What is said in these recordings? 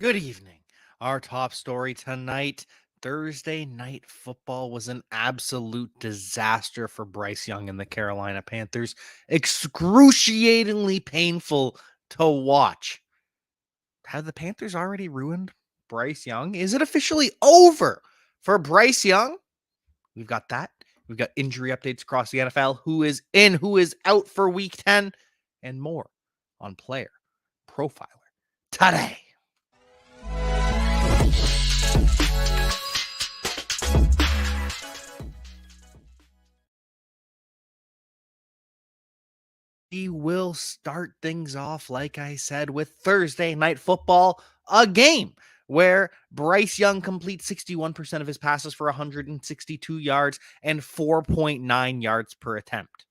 Good evening. Our top story tonight, Thursday night football was an absolute disaster for Bryce Young and the Carolina Panthers. Excruciatingly painful to watch. Have the Panthers already ruined Bryce Young? Is it officially over for Bryce Young? We've got that. We've got injury updates across the NFL. Who is in, who is out for week 10, and more on Player Profiler today. We will start things off, like I said, with Thursday night football, a game where Bryce Young completes 61% of his passes for 162 yards and 4.9 yards per attempt.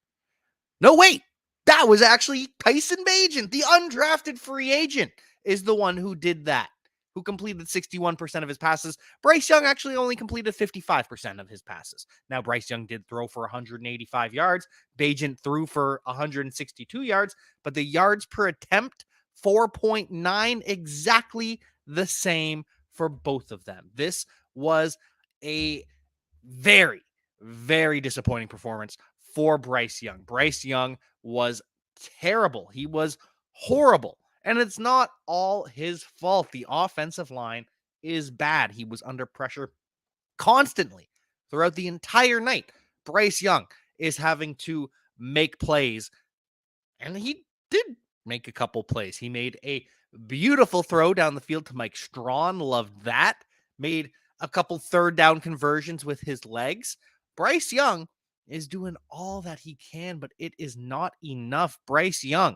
No, wait, that was actually Tyson Bagent, the undrafted free agent, is the one who did that, who completed 61% of his passes. Bryce Young actually only completed 55% of his passes. Now, Bryce Young did throw for 185 yards. Bagent threw for 162 yards, but the yards per attempt, 4.9, exactly the same for both of them. This was a very, very disappointing performance for Bryce Young. Bryce Young was terrible. He was horrible. And it's not all his fault. The offensive line is bad. He was under pressure constantly throughout the entire night. Bryce Young is having to make plays, and he did make a couple plays. He made a beautiful throw down the field to Mike Strawn. Loved that. Made a couple third down conversions with his legs. Bryce Young is doing all that he can, but it is not enough. Bryce Young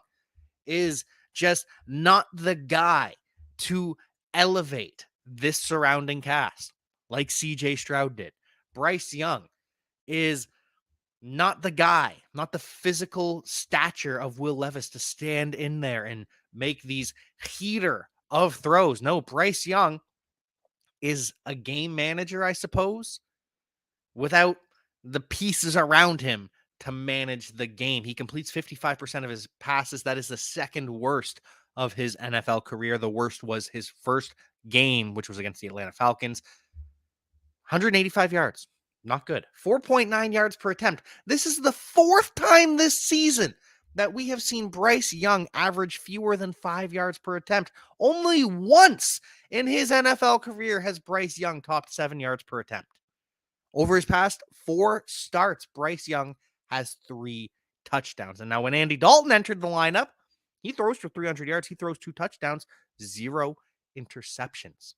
is just not the guy to elevate this surrounding cast like CJ Stroud did. Bryce Young is not the guy, not the physical stature of Will Levis to stand in there and make these heater of throws. No, Bryce Young is a game manager, I suppose, without the pieces around him to manage the game. He completes 55% of his passes. That is the second worst of his NFL career. The worst was his first game, which was against the Atlanta Falcons. 185 yards. Not good. 4.9 yards per attempt. This is the fourth time this season that we have seen Bryce Young average fewer than 5 yards per attempt. Only once in his NFL career has Bryce Young topped 7 yards per attempt. Over his past 4 starts, Bryce Young has 3 touchdowns. And now when Andy Dalton entered the lineup, he throws for 300 yards. He throws 2 touchdowns, 0 interceptions.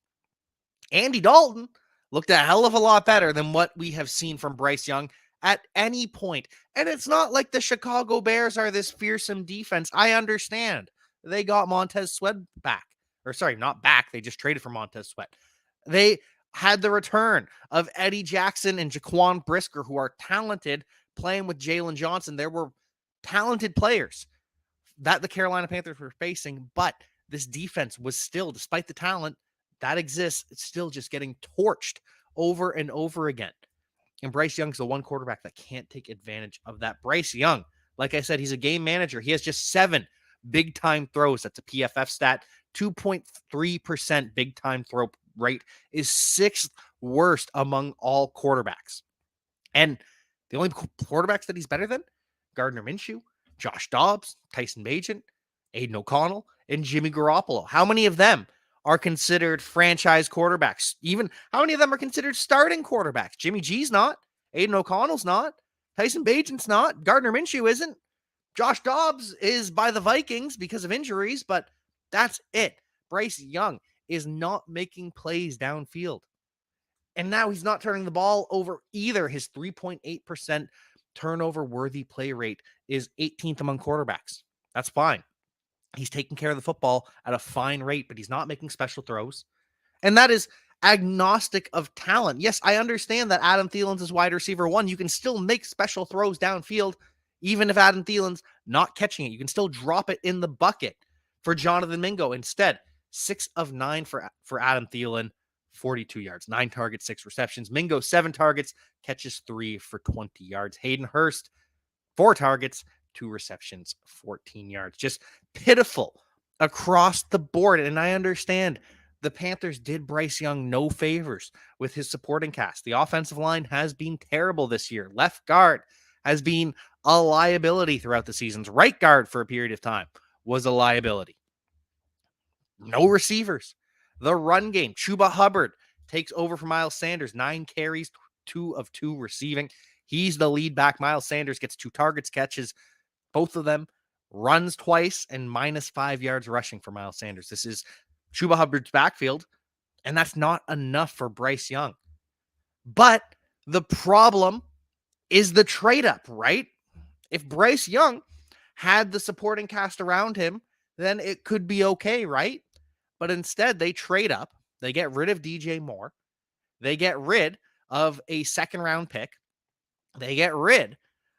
Andy Dalton looked a hell of a lot better than what we have seen from Bryce Young at any point. And it's not like the Chicago Bears are this fearsome defense. I understand. They got Montez Sweat back. Or sorry, not back. They just traded for Montez Sweat. They had the return of Eddie Jackson and Jaquan Brisker, who are talented, playing with Jalen Johnson. There were talented players that the Carolina Panthers were facing, but this defense was still, despite the talent that exists, it's still just getting torched over and over again. And Bryce Young's the one quarterback that can't take advantage of that. Bryce Young, like I said, he's a game manager. He has just 7 big-time throws. That's a PFF stat. 2.3% big-time throw rate is 6th worst among all quarterbacks. And the only quarterbacks that he's better than, Gardner Minshew, Josh Dobbs, Tyson Bagent, Aiden O'Connell, and Jimmy Garoppolo. How many of them are considered franchise quarterbacks? Even how many of them are considered starting quarterbacks? Jimmy G's not. Aiden O'Connell's not. Tyson Bagent's not. Gardner Minshew isn't. Josh Dobbs is by the Vikings because of injuries, but that's it. Bryce Young is not making plays downfield. And now he's not turning the ball over either. His 3.8% turnover-worthy play rate is 18th among quarterbacks. That's fine. He's taking care of the football at a fine rate, but he's not making special throws. And that is agnostic of talent. Yes, I understand that Adam Thielen's is wide receiver 1. You can still make special throws downfield, even if Adam Thielen's not catching it. You can still drop it in the bucket for Jonathan Mingo. Instead, 6 of 9 for Adam Thielen, 42 yards, 9 targets, 6 receptions. Mingo, 7 targets, catches 3 for 20 yards. Hayden Hurst, 4 targets, 2 receptions, 14 yards. Just pitiful across the board. And I understand the Panthers did Bryce Young no favors with his supporting cast. The offensive line has been terrible this year. Left guard has been a liability throughout the seasons. Right guard for a period of time was a liability. No receivers. The run game, Chuba Hubbard takes over for Miles Sanders, 9 carries, 2 of 2 receiving. He's the lead back. Miles Sanders gets 2 targets, catches both of them, runs twice, and -5 yards rushing for Miles Sanders. This is Chuba Hubbard's backfield, and that's not enough for Bryce Young. But the problem is the trade up, right? If Bryce Young had the supporting cast around him, then it could be okay, right? But instead, they trade up. They get rid of DJ Moore. They get rid of a second-round pick. They get rid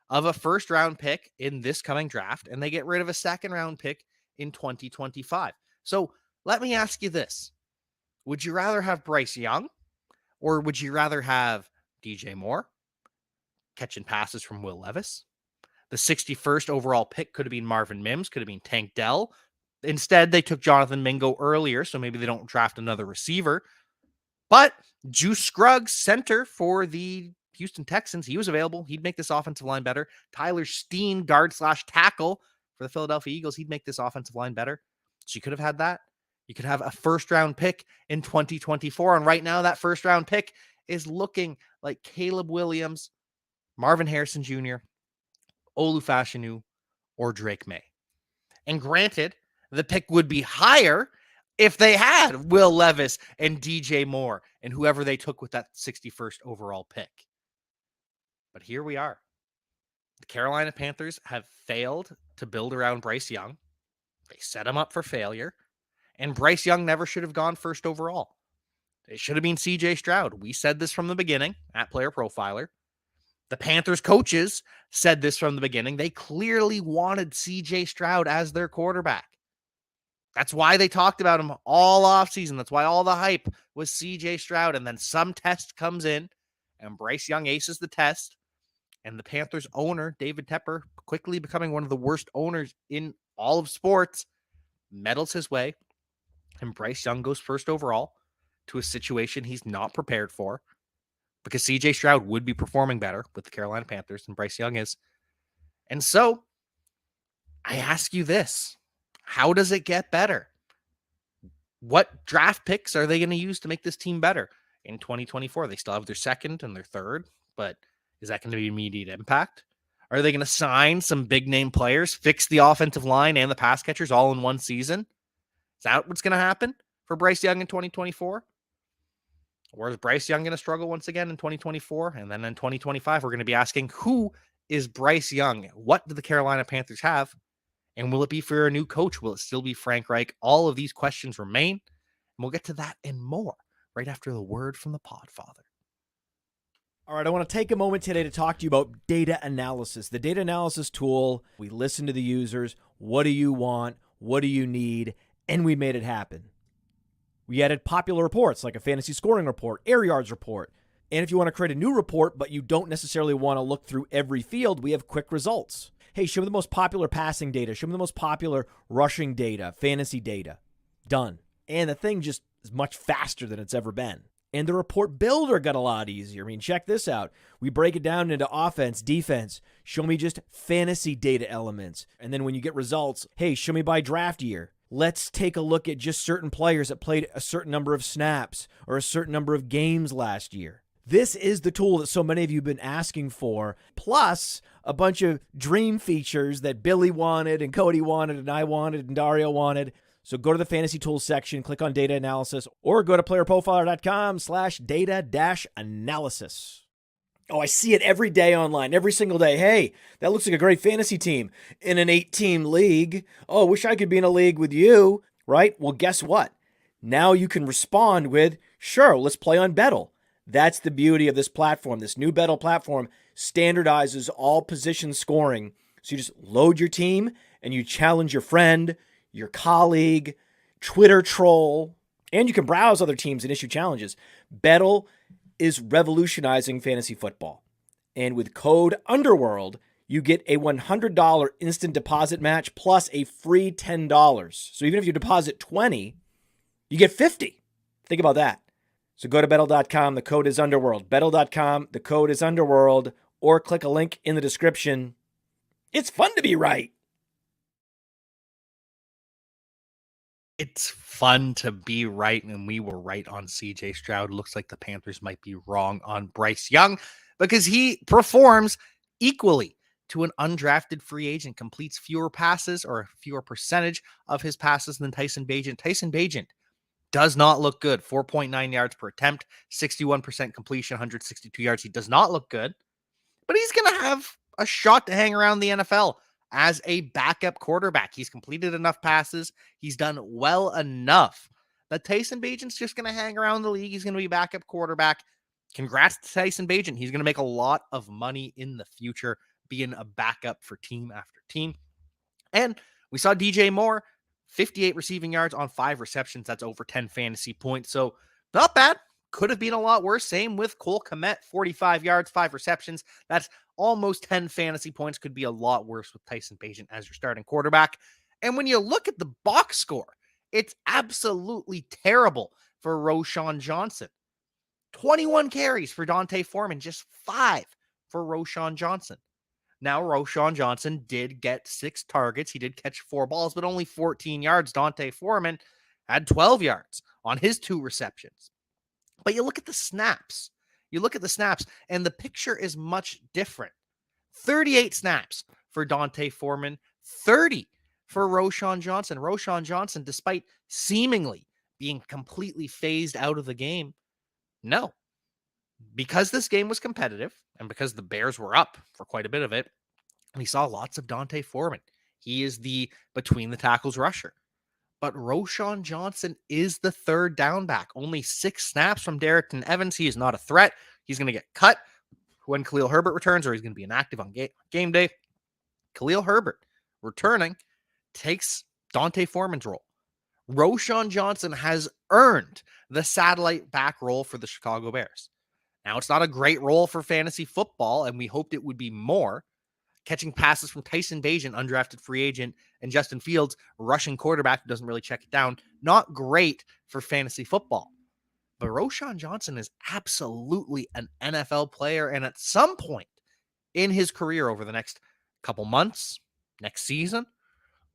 of a first-round pick in this coming draft, and they get rid of a second-round pick in 2025. So let me ask you this. Would you rather have Bryce Young, or would you rather have DJ Moore catching passes from Will Levis? The 61st overall pick could have been Marvin Mims, could have been Tank Dell. Instead, they took Jonathan Mingo earlier, so maybe they don't draft another receiver. But Juice Scruggs, center for the Houston Texans, he was available. He'd make this offensive line better. Tyler Steen, guard/tackle for the Philadelphia Eagles, he'd make this offensive line better. So you could have had that. You could have a first-round pick in 2024, and right now that first-round pick is looking like Caleb Williams, Marvin Harrison Jr., Olu Fashanu, or Drake May. And granted, the pick would be higher if they had Will Levis and DJ Moore and whoever they took with that 61st overall pick. But here we are. The Carolina Panthers have failed to build around Bryce Young. They set him up for failure. And Bryce Young never should have gone first overall. It should have been CJ Stroud. We said this from the beginning at Player Profiler. The Panthers coaches said this from the beginning. They clearly wanted CJ Stroud as their quarterback. That's why they talked about him all offseason. That's why all the hype was CJ Stroud. And then some test comes in, and Bryce Young aces the test. And the Panthers owner, David Tepper, quickly becoming one of the worst owners in all of sports, meddles his way. And Bryce Young goes first overall to a situation he's not prepared for, because CJ Stroud would be performing better with the Carolina Panthers than Bryce Young is. And so I ask you this. How does it get better? What draft picks are they going to use to make this team better in 2024? They still have their second and their third, but is that going to be immediate impact? Are they going to sign some big name players, fix the offensive line and the pass catchers all in one season? Is that what's going to happen for Bryce Young in 2024? Or is Bryce Young going to struggle once again in 2024? And then in 2025, we're going to be asking, who is Bryce Young? What do the Carolina Panthers have? And will it be for a new coach? Will it still be Frank Reich? All of these questions remain. And we'll get to that and more right after the word from the Podfather. All right, I want to take a moment today to talk to you about data analysis. The data analysis tool, we listen to the users. What do you want? What do you need? And we made it happen. We added popular reports like a fantasy scoring report, air yards report. And if you want to create a new report, but you don't necessarily want to look through every field, we have quick results. Hey, show me the most popular passing data. Show me the most popular rushing data, fantasy data. Done. And the thing just is much faster than it's ever been. And the report builder got a lot easier. I mean, check this out. We break it down into offense, defense. Show me just fantasy data elements. And then when you get results, hey, show me by draft year. Let's take a look at just certain players that played a certain number of snaps or a certain number of games last year. This is the tool that so many of you have been asking for, plus a bunch of dream features that Billy wanted and Cody wanted and I wanted and Dario wanted. So go to the fantasy tools section, click on data analysis, or go to playerprofiler.com/data-analysis. Oh, I see it every day online, every single day. Hey, that looks like a great fantasy team in an 8-team league. Oh, wish I could be in a league with you, right? Well, guess what? Now you can respond with, sure, let's play on Bettle. That's the beauty of this platform. This new Bettle platform standardizes all position scoring. So you just load your team and you challenge your friend, your colleague, Twitter troll, and you can browse other teams and issue challenges. Bettle is revolutionizing fantasy football. And with code UNDERWORLD, you get a $100 instant deposit match plus a free $10. So even if you deposit $20, you get $50. Think about that. So go to Bettle.com. The code is Underworld. Bettle.com. The code is Underworld. Or click a link in the description. It's fun to be right. It's fun to be right, and we were right on CJ Stroud. Looks like the Panthers might be wrong on Bryce Young because he performs equally to an undrafted free agent, completes fewer passes or a fewer percentage of his passes than Tyson Bagent. Tyson Bagent does not look good. 4.9 yards per attempt, 61% completion, 162 yards. He does not look good, but he's going to have a shot to hang around the NFL as a backup quarterback. He's completed enough passes. He's done well enough that Tyson Bagent's just going to hang around the league. He's going to be backup quarterback. Congrats to Tyson Bagent. He's going to make a lot of money in the future being a backup for team after team. And we saw DJ Moore, 58 receiving yards on 5 receptions. That's over 10 fantasy points. So not bad. Could have been a lot worse. Same with Cole Kmet, 45 yards, 5 receptions. That's almost 10 fantasy points. Could be a lot worse with Tyson Bagent as your starting quarterback. And when you look at the box score, it's absolutely terrible for Roschon Johnson. 21 carries for Dante Foreman, just 5 for Roschon Johnson. Now, Roschon Johnson did get 6 targets. He did catch 4 balls, but only 14 yards. Dante Foreman had 12 yards on his 2 receptions. But you look at the snaps. And the picture is much different. 38 snaps for Dante Foreman, 30 for Roschon Johnson. Roschon Johnson, despite seemingly being completely phased out of the game, no. Because this game was competitive and because the Bears were up for quite a bit of it, we saw lots of Dante Foreman. He is the between the tackles rusher. But Roschon Johnson is the third down back. Only 6 snaps from Darrington Evans. He is not a threat. He's going to get cut when Khalil Herbert returns, or he's going to be inactive on game day. Khalil Herbert returning takes Dante Foreman's role. Roschon Johnson has earned the satellite back role for the Chicago Bears. Now, it's not a great role for fantasy football, and we hoped it would be more. Catching passes from Tyson Bagent, undrafted free agent, and Justin Fields, rushing quarterback who doesn't really check it down. Not great for fantasy football. But Roschon Johnson is absolutely an NFL player, and at some point in his career over the next couple months, next season,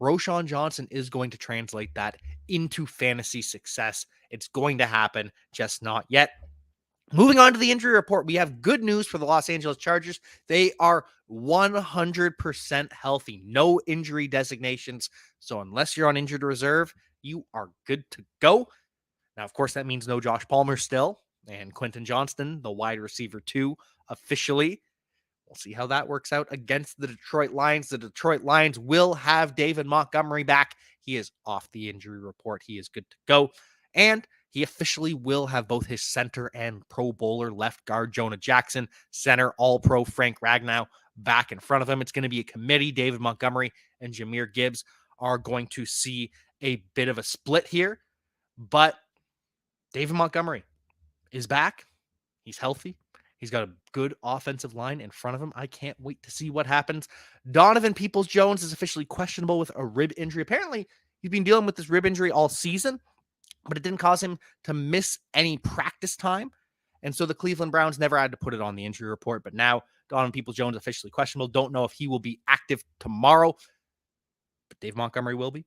Roschon Johnson is going to translate that into fantasy success. It's going to happen, just not yet. Moving on to the injury report, we have good news for the Los Angeles Chargers. They are 100% healthy. No injury designations. So unless you're on injured reserve, you are good to go. Now, of course, that means no Josh Palmer still. And Quentin Johnston, the wide receiver 2, officially. We'll see how that works out against the Detroit Lions. The Detroit Lions will have David Montgomery back. He is off the injury report. He is good to go. And he officially will have both his center and Pro Bowler left guard Jonah Jackson, center All-Pro Frank Ragnow back in front of him. It's going to be a committee. David Montgomery and Jahmyr Gibbs are going to see a bit of a split here. But David Montgomery is back. He's healthy. He's got a good offensive line in front of him. I can't wait to see what happens. Donovan Peoples-Jones is officially questionable with a rib injury. Apparently, he's been dealing with this rib injury all season, but it didn't cause him to miss any practice time. And so the Cleveland Browns never had to put it on the injury report. But now Donovan Peoples-Jones officially questionable. Don't know if he will be active tomorrow, but Dave Montgomery will be.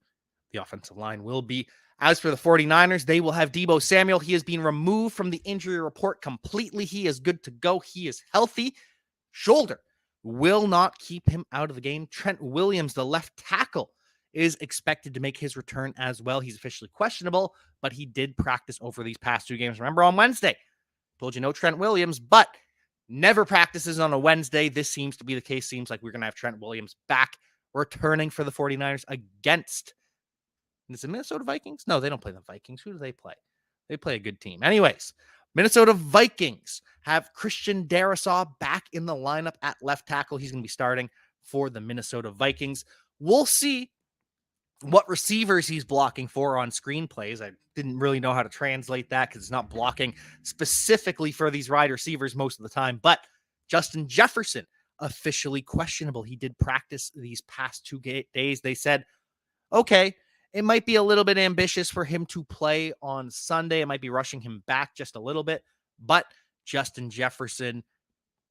The offensive line will be. As for the 49ers, they will have Deebo Samuel. He has been removed from the injury report completely. He is good to go. He is healthy. Shoulder will not keep him out of the game. Trent Williams, the left tackle, is expected to make his return as well. He's officially questionable, but he did practice over these past 2 games. Remember on Wednesday, told you no Trent Williams, but never practices on a Wednesday. This seems to be the case. Seems like we're going to have Trent Williams back returning for the 49ers against, is it Minnesota Vikings? No, they don't play the Vikings. Who do they play? They play a good team. Anyways, Minnesota Vikings have Christian Darrisaw back in the lineup at left tackle. He's going to be starting for the Minnesota Vikings. We'll see what receivers he's blocking for on screenplays. I didn't really know how to translate that because it's not blocking specifically for these wide receivers most of the time. But Justin Jefferson, officially questionable. He did practice these past 2 days. They said, okay, it might be a little bit ambitious for him to play on Sunday. It might be rushing him back just a little bit, but Justin Jefferson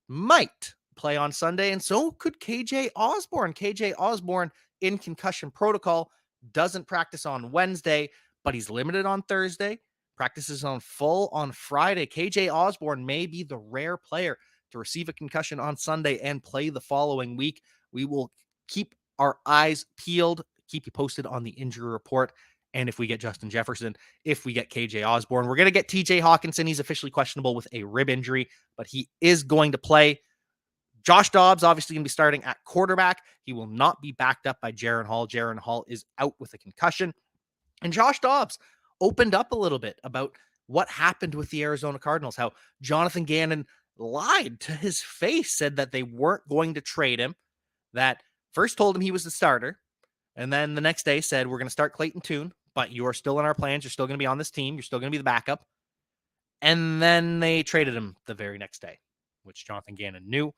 might play on Sunday, and so could KJ Osborne. KJ Osborne in concussion protocol, doesn't practice on Wednesday, but he's limited on Thursday, practices on full on Friday. KJ Osborne may be the rare player to receive a concussion on Sunday and play the following week. We will keep our eyes peeled, keep you posted on the injury report. And if we get Justin Jefferson, if we get KJ Osborne, we're going to get TJ Hawkinson. He's officially questionable with a rib injury, but he is going to play. Josh Dobbs obviously going to be starting at quarterback. He will not be backed up by Jaren Hall. Jaren Hall is out with a concussion. And Josh Dobbs opened up a little bit about what happened with the Arizona Cardinals, how Jonathan Gannon lied to his face, said that they weren't going to trade him, that first told him he was the starter, and then the next day said, we're going to start Clayton Tune, but you are still in our plans. You're still going to be on this team. You're still going to be the backup. And then they traded him the very next day, which Jonathan Gannon knew.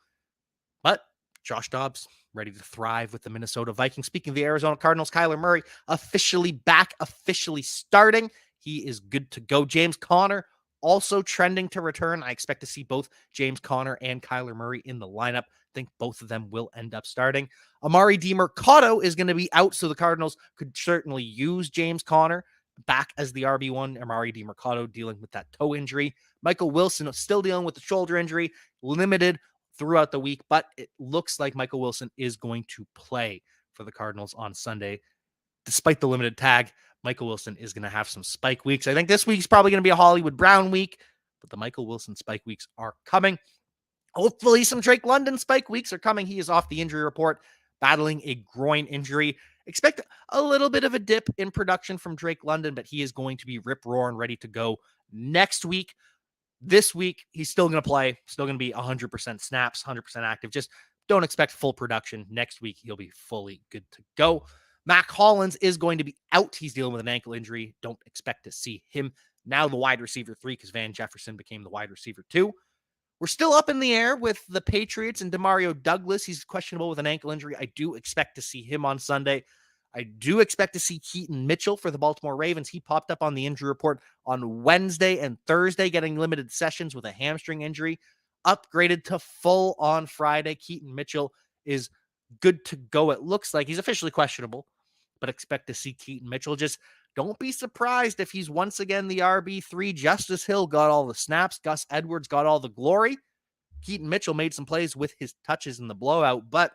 But Josh Dobbs ready to thrive with the Minnesota Vikings. Speaking of the Arizona Cardinals, Kyler Murray officially back, officially starting. He is good to go. James Conner also trending to return. I expect to see both James Conner and Kyler Murray in the lineup. I think both of them will end up starting. Amari DiMercato is going to be out, so the Cardinals could certainly use James Conner back as the RB1. Amari DiMercato dealing with that toe injury. Michael Wilson still dealing with the shoulder injury, limited throughout the week, but it looks like Michael Wilson is going to play for the Cardinals on Sunday. Despite the limited tag, Michael Wilson is going to have some spike weeks. I think this week's probably going to be a Hollywood Brown week, but the Michael Wilson spike weeks are coming. Hopefully some Drake London spike weeks are coming. He is off the injury report, battling a groin injury. Expect a little bit of a dip in production from Drake London, but he is going to be rip-roaring, ready to go next week. This week, he's still going to play, still going to be 100% snaps, 100% active. Just don't expect full production. Next week, he'll be fully good to go. Mac Hollins is going to be out. He's dealing with an ankle injury. Don't expect to see him. Now the wide receiver 3, because Van Jefferson became the wide receiver 2. We're still up in the air with the Patriots and Demario Douglas. He's questionable with an ankle injury. I do expect to see him on Sunday. I do expect to see Keaton Mitchell for the Baltimore Ravens. He popped up on the injury report on Wednesday and Thursday, getting limited sessions with a hamstring injury. Upgraded to full on Friday. Keaton Mitchell is good to go. It looks like he's officially questionable, but expect to see Keaton Mitchell. Just don't be surprised if he's once again the RB3. Justice Hill got all the snaps. Gus Edwards got all the glory. Keaton Mitchell made some plays with his touches in the blowout, but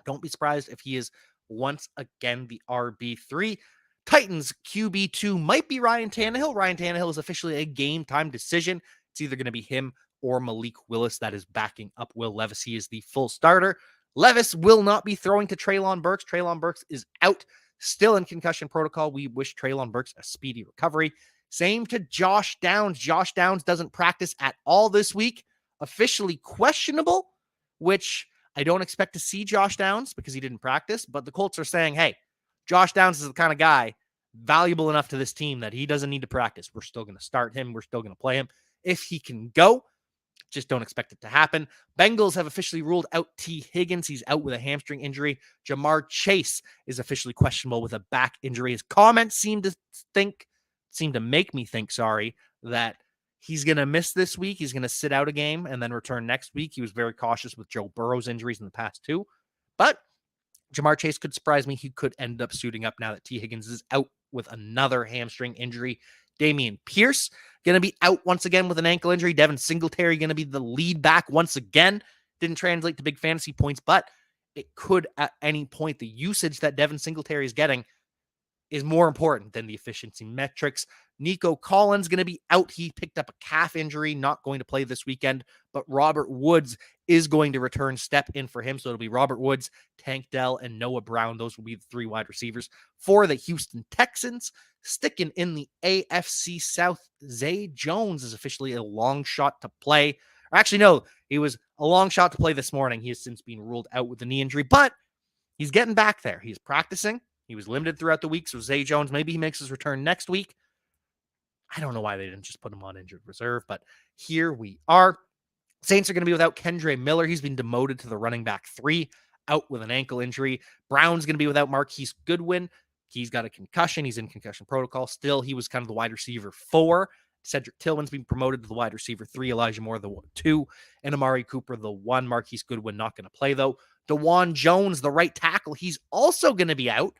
don't be surprised if he is once again the RB3. Titans QB2 might be Ryan Tannehill. Ryan Tannehill is officially a game-time decision. It's either going to be him or Malik Willis that is backing up Will Levis. He is the full starter. Levis will not be throwing to Treylon Burks. Treylon Burks is out, still in concussion protocol. We wish Treylon Burks a speedy recovery. Same to Josh Downs. Josh Downs doesn't practice at all this week. Officially questionable, which I don't expect to see Josh Downs because he didn't practice, but the Colts are saying, hey, Josh Downs is the kind of guy valuable enough to this team that he doesn't need to practice. We're still going to start him. We're still going to play him. If he can go, just don't expect it to happen. Bengals have officially ruled out T. Higgins. He's out with a hamstring injury. Jamar Chase is officially questionable with a back injury. His comments seem to make me think, that he's going to miss this week. He's going to sit out a game and then return next week. He was very cautious with Joe Burrow's injuries in the past 2. But Jamar Chase could surprise me. He could end up suiting up now that T. Higgins is out with another hamstring injury. Dameon Pierce going to be out once again with an ankle injury. Devin Singletary going to be the lead back once again. Didn't translate to big fantasy points, but it could at any point. The usage that Devin Singletary is getting is more important than the efficiency metrics. Nico Collins going to be out. He picked up a calf injury, not going to play this weekend, but Robert Woods is going to return, step in for him. So it'll be Robert Woods, Tank Dell, and Noah Brown. Those will be the 3 wide receivers for the Houston Texans. Sticking in the AFC South, Zay Jones is officially a long shot to play. Or actually, no, he was a long shot to play this morning. He has since been ruled out with a knee injury, but he's getting back there. He's practicing. He was limited throughout the week, so Zay Jones, maybe he makes his return next week. I don't know why they didn't just put him on injured reserve, but here we are. Saints are going to be without Kendre Miller. He's been demoted to the running back 3, out with an ankle injury. Brown's going to be without Marquise Goodwin. He's got a concussion. He's in concussion protocol. Still, he was kind of the wide receiver 4. Cedric Tillman's been promoted to the wide receiver 3. Elijah Moore, the 2. And Amari Cooper, the 1. Marquise Goodwin not going to play, though. DeJuan Jones, the right tackle, he's also going to be out,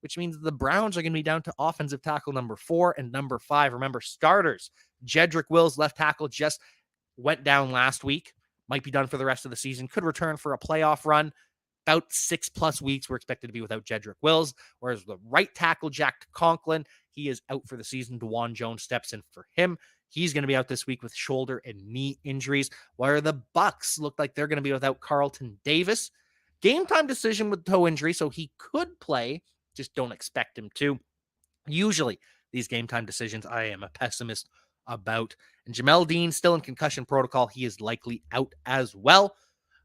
which means the Browns are going to be down to offensive tackle number 4 and number 5. Remember, starters. Jedrick Wills, left tackle, just went down last week. Might be done for the rest of the season. Could return for a playoff run. About 6+ weeks, we're expected to be without Jedrick Wills, whereas the right tackle, Jack Conklin, he is out for the season. DeJuan Jones steps in for him. He's going to be out this week with shoulder and knee injuries, where the Bucs look like they're going to be without Carlton Davis. Game time decision with toe injury, so he could play, just don't expect him to. Usually, these game time decisions, I am a pessimist about. And Jamel Dean still in concussion protocol. He is likely out as well.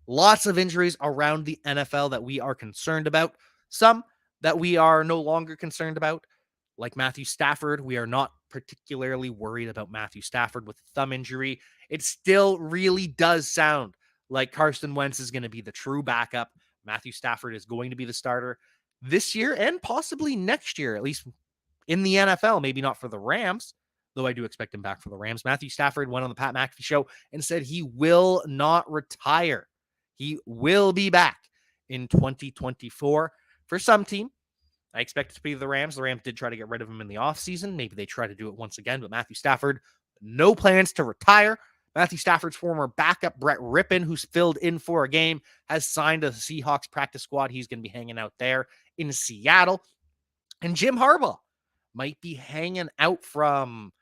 Lots of injuries around the NFL that we are concerned about. Some that we are no longer concerned about, like Matthew Stafford. We are not particularly worried about Matthew Stafford with a thumb injury. It still really does sound like Carson Wentz is going to be the true backup. Matthew Stafford is going to be the starter this year and possibly next year, at least in the NFL. Maybe not for the Rams, though I do expect him back for the Rams. Matthew Stafford went on the Pat McAfee show and said he will not retire. He will be back in 2024 for some team. I expect it to be the Rams. The Rams did try to get rid of him in the offseason. Maybe they try to do it once again, but Matthew Stafford, no plans to retire. Matthew Stafford's former backup, Brett Rippon, who's filled in for a game, has signed a Seahawks practice squad. He's going to be hanging out there in Seattle. And Jim Harbaugh might be hanging out from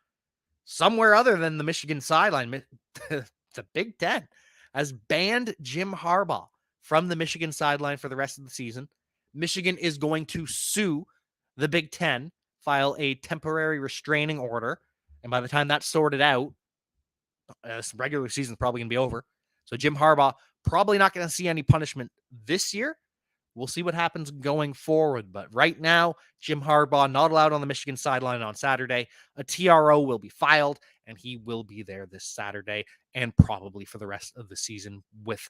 somewhere other than the Michigan sideline. The Big Ten has banned Jim Harbaugh from the Michigan sideline for the rest of the season. Michigan is going to sue the Big Ten, file a temporary restraining order, and by the time that's sorted out, this regular season is probably going to be over. So Jim Harbaugh probably not going to see any punishment this year. We'll see what happens going forward. But right now, Jim Harbaugh not allowed on the Michigan sideline on Saturday. A TRO will be filed, and he will be there this Saturday and probably for the rest of the season. With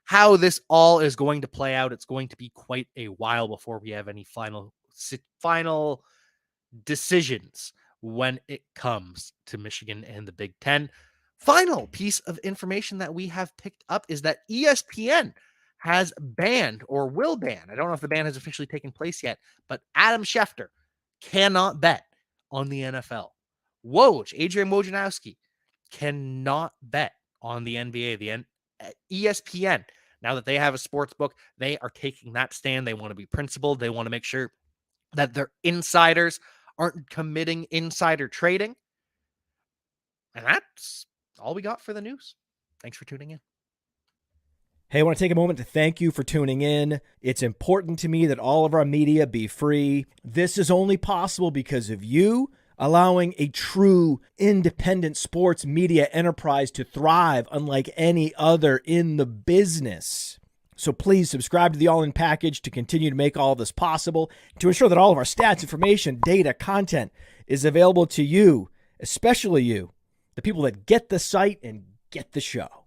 how this all is going to play out, it's going to be quite a while before we have any final decisions when it comes to Michigan and the Big Ten. Final piece of information that we have picked up is that ESPN has banned or will ban. I don't know if the ban has officially taken place yet, but Adam Schefter cannot bet on the NFL. Woj, Adrian Wojnarowski, cannot bet on the NBA. The ESPN, now that they have a sports book, they are taking that stand. They want to be principled. They want to make sure that their insiders aren't committing insider trading. And that's all we got for the news. Thanks for tuning in. Hey, I want to take a moment to thank you for tuning in. It's important to me that all of our media be free. This is only possible because of you allowing a true independent sports media enterprise to thrive unlike any other in the business. So please subscribe to the All In Package to continue to make all of this possible, to ensure that all of our stats, information, data, content is available to you, especially you, the people that get the site and get the show.